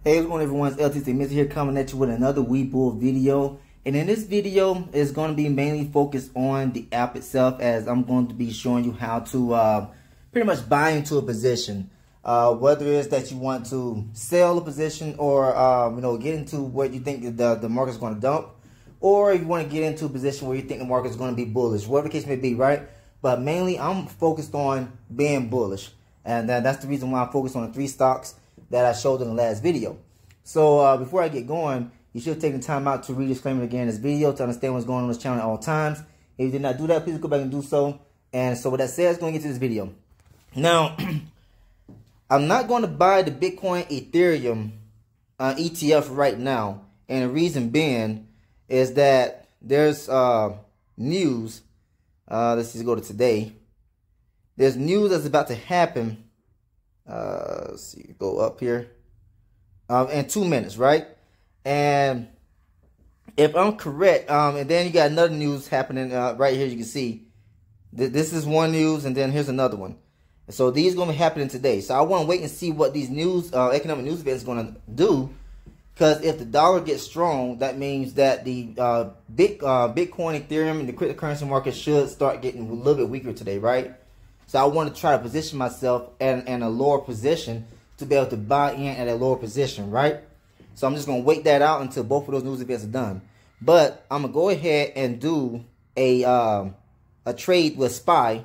Hey, what's going on, everyone? It's LTC Mr. here coming at you with another Webull video. And in this video, it's going to be mainly focused on the app itself, as I'm going to be showing you how to pretty much buy into a position. Whether it's that you want to sell a position or get into what you think the market's going to dump, or if you want to get into a position where you think the market's going to be bullish, whatever the case may be, right? But mainly, I'm focused on being bullish. And that's the reason why I'm focused on the 3 stocks that I showed in the last video. So before I get going, you should have taken time out to read the disclaimer again in this video to understand what's going on this channel at all times. If you did not do that, please go back and do so. And so with that said, let's go and get to this video. Now, I'm not going to buy the Bitcoin Ethereum ETF right now. And the reason being is that there's news. Let's just go to today. There's news that's about to happen. Let's see, go up here. In 2 minutes, right? And if I'm correct, and then you got another news happening right here. You can see this is one news, and then here's another one. So these are going to be happening today. So I want to wait and see what these news, economic news events, going to do. Because if the dollar gets strong, that means that the Bitcoin, Ethereum, and the cryptocurrency market should start getting a little bit weaker today, right? So I want to try to position myself in a lower position to be able to buy in at a lower position, right? So I'm just going to wait that out until both of those news events are done. But I'm going to go ahead and do a trade with SPY,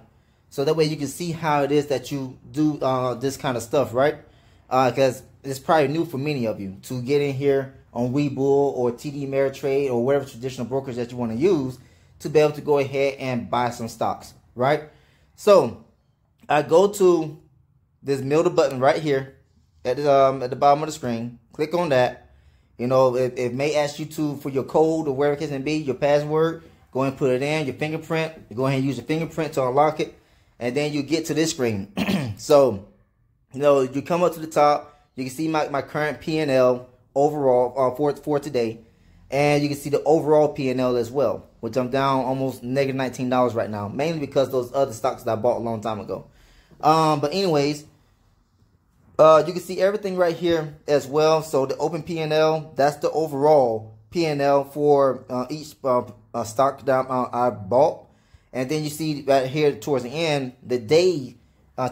so that way you can see how it is that you do this kind of stuff, right? Because it's probably new for many of you to get in here on Webull or TD Ameritrade or whatever traditional brokers that you want to use to be able to go ahead and buy some stocks, right? So I go to this middle button right here at the bottom of the screen. Click on that. You know, it may ask you for your code or wherever it can be, your password. Go ahead and put it in, your fingerprint. You go ahead and use your fingerprint to unlock it. And then you get to this screen. So, you come up to the top. You can see my current P&L overall for today. And you can see the overall P&L as well, which I'm down almost negative $19 right now. Mainly because those other stocks that I bought a long time ago. But anyways, you can see everything right here as well. So the open P&L, that's the overall P&L for each stock that I bought. And then you see right here towards the end, the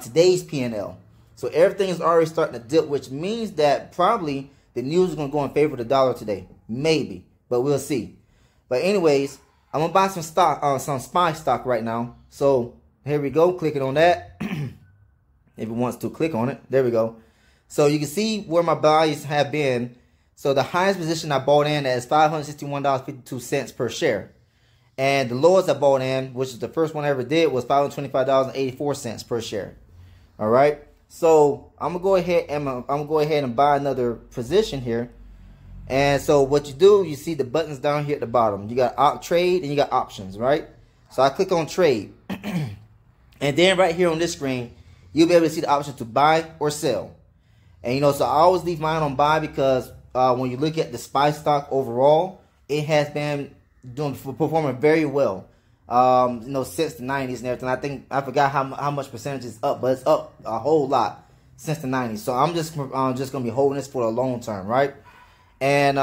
today's P&L. So everything is already starting to dip, which means that probably the news is going to go in favor of the dollar today. Maybe, but we'll see. But anyways, I'm going to buy some stock, some SPY stock right now. So here we go. Clicking on that. If it wants to click on it. There we go. So you can see where my buys have been. So the highest position I bought in is $561.52 per share. And the lowest I bought in, which is the first one I ever did, was $525.84 per share. All right. So I'm gonna go ahead and buy another position here. And so what you do, you see the buttons down here at the bottom. You got trade and you got options, right? So I click on trade. And then right here on this screen, you'll be able to see the option to buy or sell. And so I always leave mine on buy because when you look at the SPY stock overall, it has been performing very well. Since the 90s and everything. I forgot how much percentage is up, but it's up a whole lot since the 90s. So I'm just gonna be holding this for the long term, right? And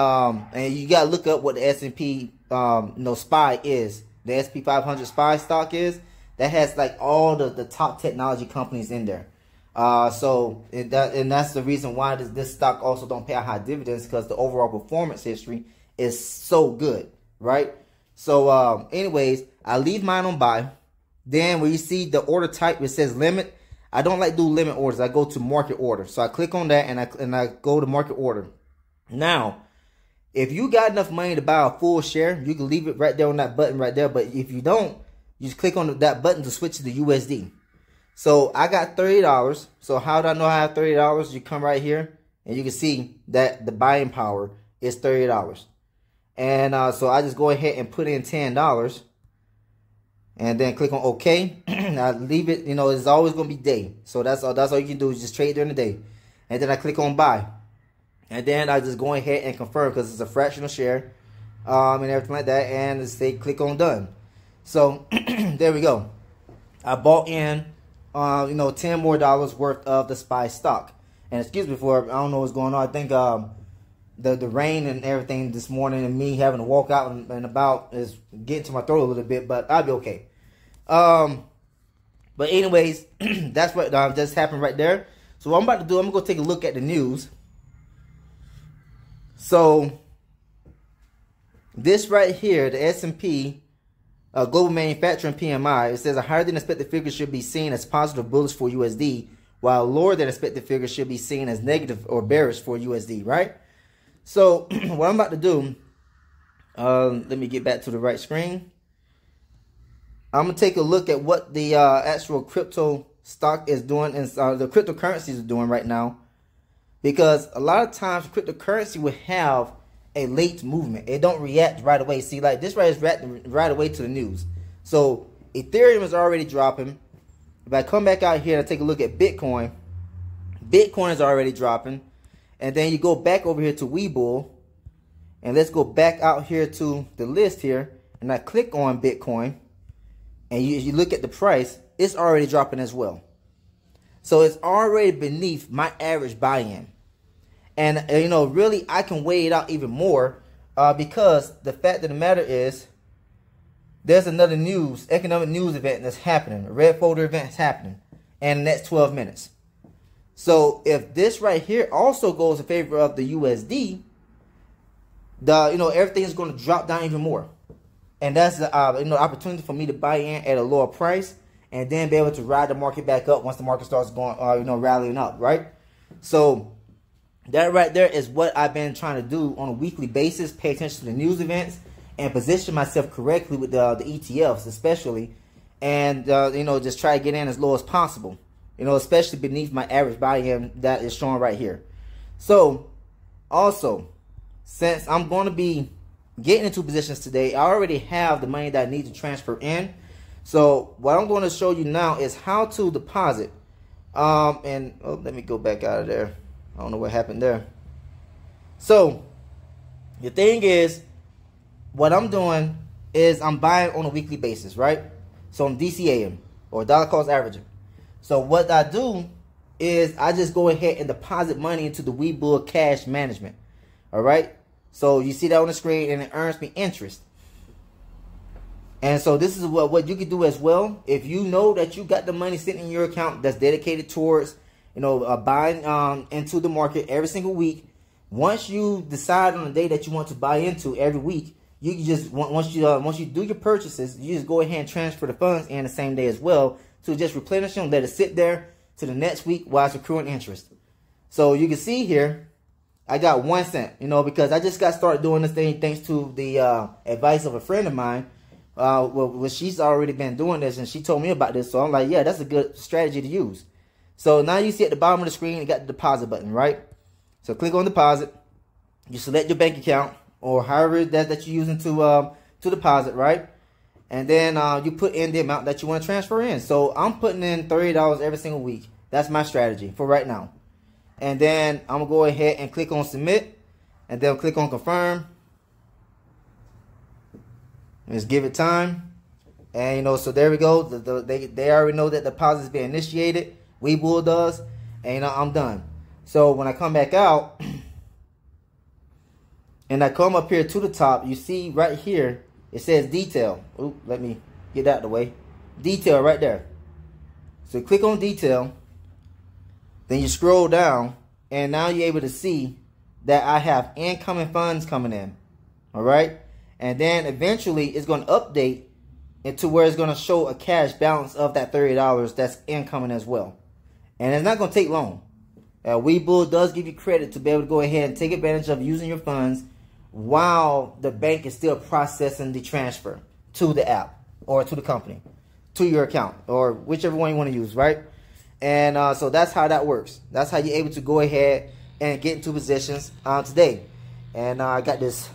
you gotta look up what the S&P SPY is. The S&P 500 SPY stock is. That has like all the top technology companies in there. And that's the reason why this stock also don't pay out high dividends, because the overall performance history is so good, right? So anyways, I leave mine on buy. Then when you see the order type, it says limit. I don't like do limit orders. I go to market order. So I click on that and I go to market order. Now, if you got enough money to buy a full share, you can leave it right there on that button right there. But if you don't, you just click on that button to switch to the USD. So I got $30. So how do I know I have $30? You come right here and you can see that the buying power is $30. And so I just go ahead and put in $10. And then click on OK. I leave it, it's always going to be day. So that's all you can do is just trade during the day. And then I click on buy. And then I just go ahead and confirm because it's a fractional share and everything like that. And say click on done. So there we go. I bought in $10 more worth of the SPY stock. And excuse me for, I don't know what's going on. I think the rain and everything this morning and me having to walk out and about is getting to my throat a little bit, but I'll be okay. But anyways, that's what just happened right there. So what I'm about to do, I'm going to take a look at the news. So this right here, the S&P Global Manufacturing PMI, it says a higher than expected figure should be seen as positive bullish for USD, while lower than expected figure should be seen as negative or bearish for USD, right? So what I'm about to do, let me get back to the right screen. I'm going to take a look at what the actual crypto stock is doing and the cryptocurrencies are doing right now. Because a lot of times cryptocurrency will have a late movement. It don't react right away. See, like this right is reacting right away to the news. So Ethereum is already dropping. If I come back out here and take a look at Bitcoin, Bitcoin is already dropping. And then you go back over here to Webull. And let's go back out here to the list here. And I click on Bitcoin. And you look at the price, it's already dropping as well. So it's already beneath my average buy-in. And, you know, really, I can weigh it out even more because the fact of the matter is there's another economic news event that's happening. A red folder event is happening in the next 12 minutes. So if this right here also goes in favor of the USD, everything is going to drop down even more. And that's the opportunity for me to buy in at a lower price and then be able to ride the market back up once the market starts going, rallying up, right? So that right there is what I've been trying to do on a weekly basis. Pay attention to the news events and position myself correctly with the ETFs especially. And, just try to get in as low as possible, especially beneath my average buy-in that is showing right here. So also, since I'm going to be getting into positions today, I already have the money that I need to transfer in. So what I'm going to show you now is how to deposit. Let me go back out of there. I don't know what happened there. So the thing is, what I'm doing is I'm buying on a weekly basis, right? So I'm DCAing or dollar cost averaging. So what I do is I just go ahead and deposit money into the Webull cash management. All right. So you see that on the screen and it earns me interest. And so this is what you can do as well. If you know that you got the money sitting in your account that's dedicated towards, buying into the market every single week. Once you decide on the day that you want to buy into every week, you can just, once you do your purchases, you just go ahead and transfer the funds in the same day as well to just replenish them, let it sit there to the next week while it's accruing interest. So you can see here, I got 1 cent, because I just got started doing this thing thanks to the advice of a friend of mine. Well, she's already been doing this and she told me about this. So I'm like, yeah, that's a good strategy to use. So now you see at the bottom of the screen, you got the deposit button, right? So click on deposit. You select your bank account or however it is that you're using to deposit, right? And then you put in the amount that you want to transfer in. So I'm putting in $30 every single week. That's my strategy for right now. And then I'm going to go ahead and click on submit. And then click on confirm. Just give it time. And, so there we go. They already know that the deposit is being initiated. Webull does. And, I'm done. So when I come back out and I come up here to the top, you see right here, it says detail. Ooh, let me get that out of the way. Detail right there. So click on detail. Then you scroll down. And now you're able to see that I have incoming funds coming in. All right. And then eventually it's going to update into where it's going to show a cash balance of that $30 that's incoming as well. And it's not going to take long. Webull does give you credit to be able to go ahead and take advantage of using your funds while the bank is still processing the transfer to the app or to the company, to your account, or whichever one you want to use, right? And so that's how that works. That's how you're able to go ahead and get into positions today. And I got this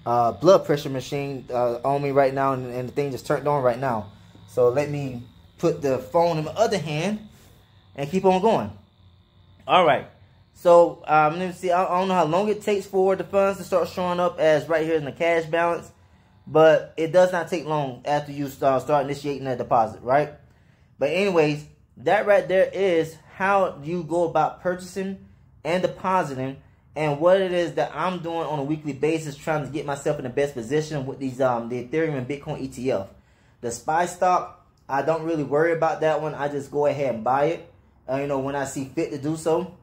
blood pressure machine on me right now, and the thing just turned on right now. So let me put the phone in my other hand and keep on going. All right. So let me see. I don't know how long it takes for the funds to start showing up as right here in the cash balance, but it does not take long after you start initiating that deposit, right? But anyways, that right there is how you go about purchasing and depositing, and what it is that I'm doing on a weekly basis, trying to get myself in the best position with these the Ethereum and Bitcoin ETF. The SPY stock, I don't really worry about that one. I just go ahead and buy it, you know, when I see fit to do so.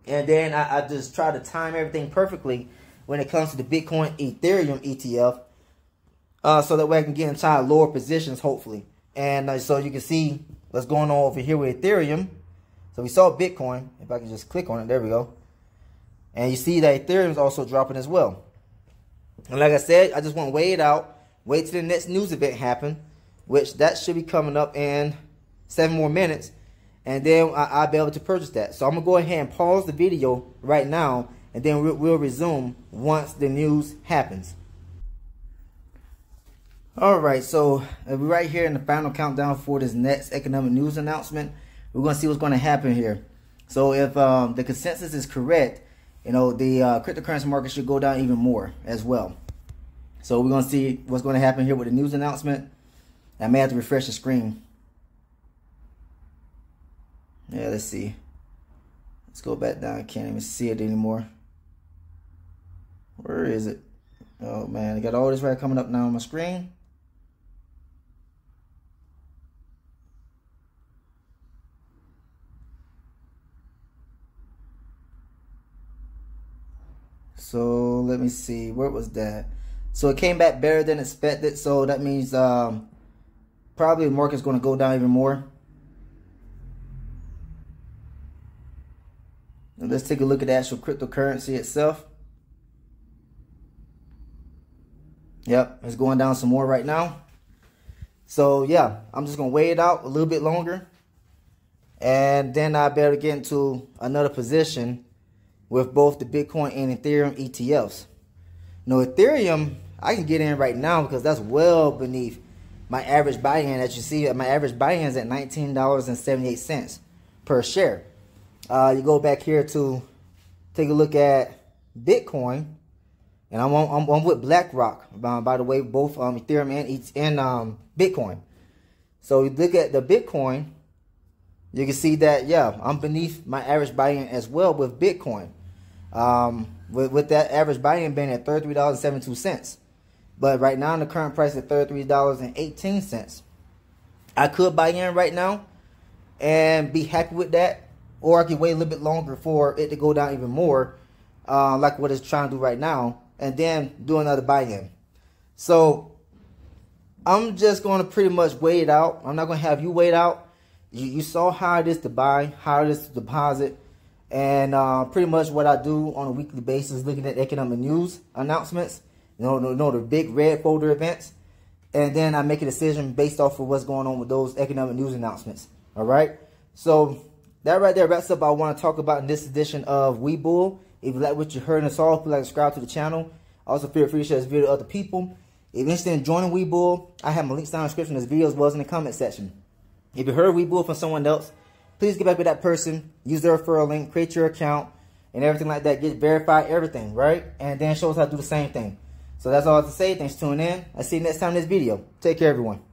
And then I just try to time everything perfectly when it comes to the Bitcoin Ethereum ETF, so that way I can get inside lower positions, hopefully. And so you can see what's going on over here with Ethereum. So we saw Bitcoin. If I can just click on it, there we go. And you see that Ethereum is also dropping as well. And like I said, I just want to wait it out. Wait till the next news event happen, which that should be coming up in 7 more minutes. And then I'll be able to purchase that. So I'm going to go ahead and pause the video right now, and then we'll resume once the news happens. Alright, so we're right here in the final countdown for this next economic news announcement. We're going to see what's going to happen here. So if the consensus is correct, you know, the cryptocurrency market should go down even more as well. So we're going to see what's going to happen here with the news announcement. I may have to refresh the screen. Yeah, let's see. Let's go back down. I can't even see it anymore. Where is it? Oh man, I got all this right coming up now on my screen. So let me see, where was that? So it came back better than expected. So that means probably the market's going to go down even more. And let's take a look at the actual cryptocurrency itself. Yep, it's going down some more right now. So yeah, I'm just going to wait it out a little bit longer. And then I better get into another position with both the Bitcoin and Ethereum ETFs. You know, Ethereum, I can get in right now because that's well beneath my average buy-in. As you see, my average buy-in is at $19.78 per share. You go back here to take a look at Bitcoin, and I'm with BlackRock, by the way, both Ethereum and Bitcoin. So you look at the Bitcoin, you can see that, yeah, I'm beneath my average buy-in as well with Bitcoin. With that average buy-in being at $33.72. But right now, the current price is $33.18. I could buy in right now and be happy with that. Or I could wait a little bit longer for it to go down even more, like what it's trying to do right now, and then do another buy-in. So I'm just going to pretty much wait it out. I'm not going to have you wait out. You saw how it is to buy, how it is to deposit. And pretty much what I do on a weekly basis, looking at economic news announcements, you know, the big red folder events. And then I make a decision based off of what's going on with those economic news announcements. All right. So that right there wraps up what I want to talk about in this edition of Webull. If you like what you heard and saw, please like subscribe to the channel. Also, feel free to share this video to other people. If you're interested in joining Webull, I have my links down in the description of this video as well as in the comment section. If you heard Webull from someone else, please get back with that person, use their referral link, create your account, and everything like that. Get verified, everything, right? And then show us how to do the same thing. So that's all I have to say. Thanks for tuning in. I'll see you next time in this video. Take care, everyone.